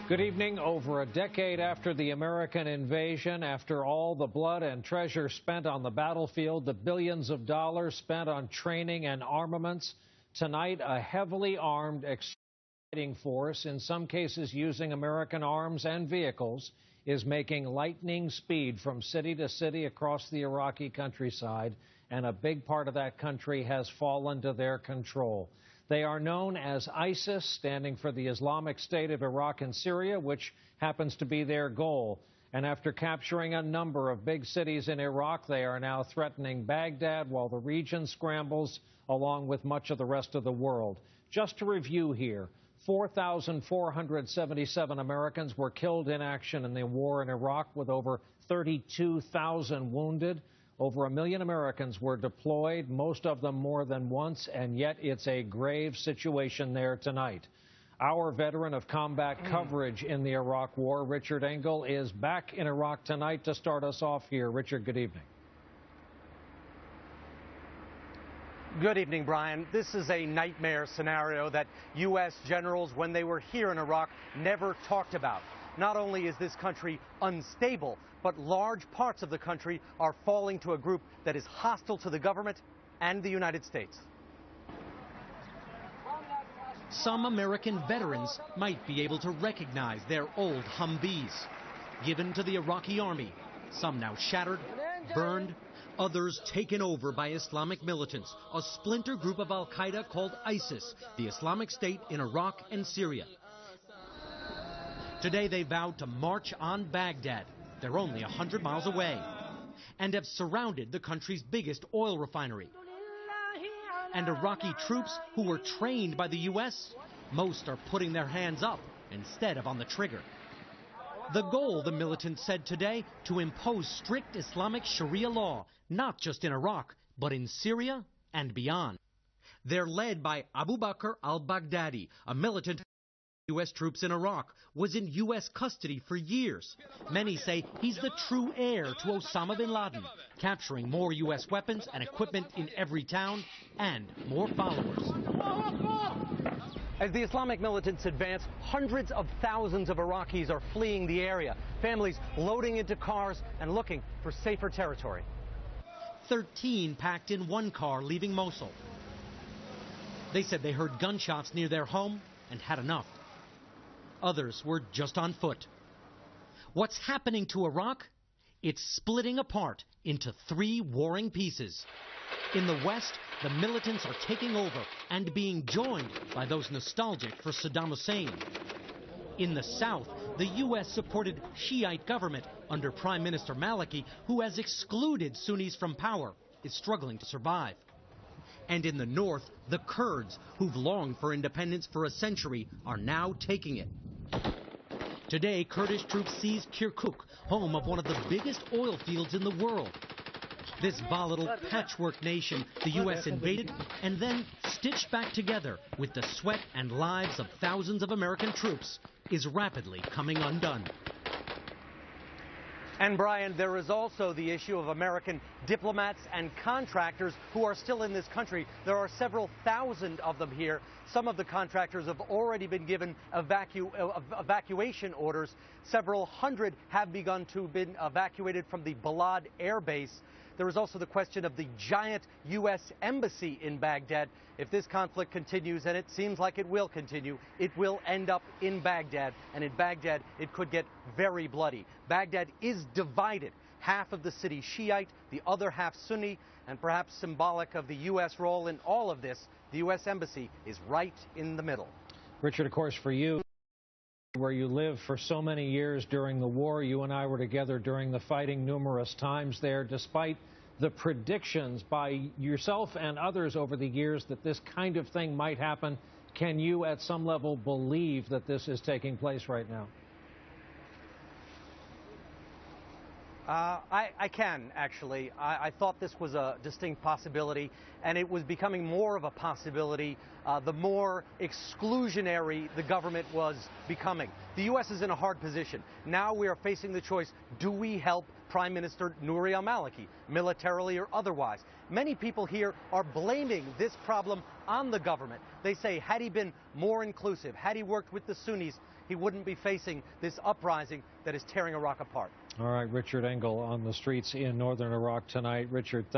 Good evening. Over a decade after the American invasion, after all the blood and treasure spent on the battlefield, the billions of dollars spent on training and armaments, tonight a heavily armed fighting force, in some cases using American arms and vehicles, is making lightning speed from city to city across the Iraqi countryside, and a big part of that country has fallen to their control. They are known as ISIS, standing for the Islamic State of Iraq and Syria, which happens to be their goal. And after capturing a number of big cities in Iraq, they are now threatening Baghdad while the region scrambles, along with much of the rest of the world. Just to review here, 4,477 Americans were killed in action in the war in Iraq, with over 32,000 wounded. Over 1 million Americans were deployed, most of them more than once, and yet it's a grave situation there tonight. Our veteran of combat coverage in the Iraq War, Richard Engel, is back in Iraq tonight to start us off here. Richard, good evening. Good evening, Brian. This is a nightmare scenario that U.S. generals, when they were here in Iraq, never talked about. Not only is this country unstable, but large parts of the country are falling to a group that is hostile to the government and the United States. Some American veterans might be able to recognize their old Humvees, given to the Iraqi army, some now shattered, burned, others taken over by Islamic militants, a splinter group of al-Qaeda called ISIS, the Islamic State in Iraq and Syria. Today they vowed to march on Baghdad. They're only 100 miles away, and have surrounded the country's biggest oil refinery. And Iraqi troops who were trained by the U.S., most are putting their hands up instead of on the trigger. The goal, the militants said today, to impose strict Islamic Sharia law, not just in Iraq, but in Syria and beyond. They're led by Abu Bakr al-Baghdadi, a militant U.S. troops in Iraq, was in U.S. custody for years. Many say he's the true heir to Osama bin Laden, capturing more U.S. weapons and equipment in every town and more followers. As the Islamic militants advance, hundreds of thousands of Iraqis are fleeing the area, families loading into cars and looking for safer territory. 13 packed in one car leaving Mosul. They said they heard gunshots near their home and had enough. Others were just on foot. What's happening to Iraq? It's splitting apart into three warring pieces. In the west, the militants are taking over and being joined by those nostalgic for Saddam Hussein. In the south, the U.S.-supported Shiite government under Prime Minister Maliki, who has excluded Sunnis from power, is struggling to survive. And in the north, the Kurds, who've longed for independence for a century, are now taking it. Today, Kurdish troops seized Kirkuk, home of one of the biggest oil fields in the world. This volatile patchwork nation the U.S. invaded and then stitched back together with the sweat and lives of thousands of American troops is rapidly coming undone. And Brian, there is also the issue of American diplomats and contractors who are still in this country. There are several thousand of them here. Some of the contractors have already been given evacuation orders. Several hundred have begun to be evacuated from the Balad Air Base. There is also the question of the giant U.S. embassy in Baghdad. If this conflict continues, and it seems like it will continue, it will end up in Baghdad. And in Baghdad, it could get very bloody. Baghdad is divided. Half of the city Shiite, the other half Sunni, and perhaps symbolic of the U.S. role in all of this, the U.S. embassy is right in the middle. Richard, of course, for you, where you lived for so many years during the war, you and I were together during the fighting numerous times there, despite the predictions by yourself and others over the years that this kind of thing might happen. Can you at some level believe that this is taking place right now? I can, actually. I thought this was a distinct possibility, and it was becoming more of a possibility the more exclusionary the government was becoming. The U.S. is in a hard position. Now we are facing the choice, do we help Prime Minister Nouri al-Maliki, militarily or otherwise? Many people here are blaming this problem on the government. They say had he been more inclusive, had he worked with the Sunnis, he wouldn't be facing this uprising that is tearing Iraq apart. All right, Richard Engel on the streets in northern Iraq tonight. Richard, thanks.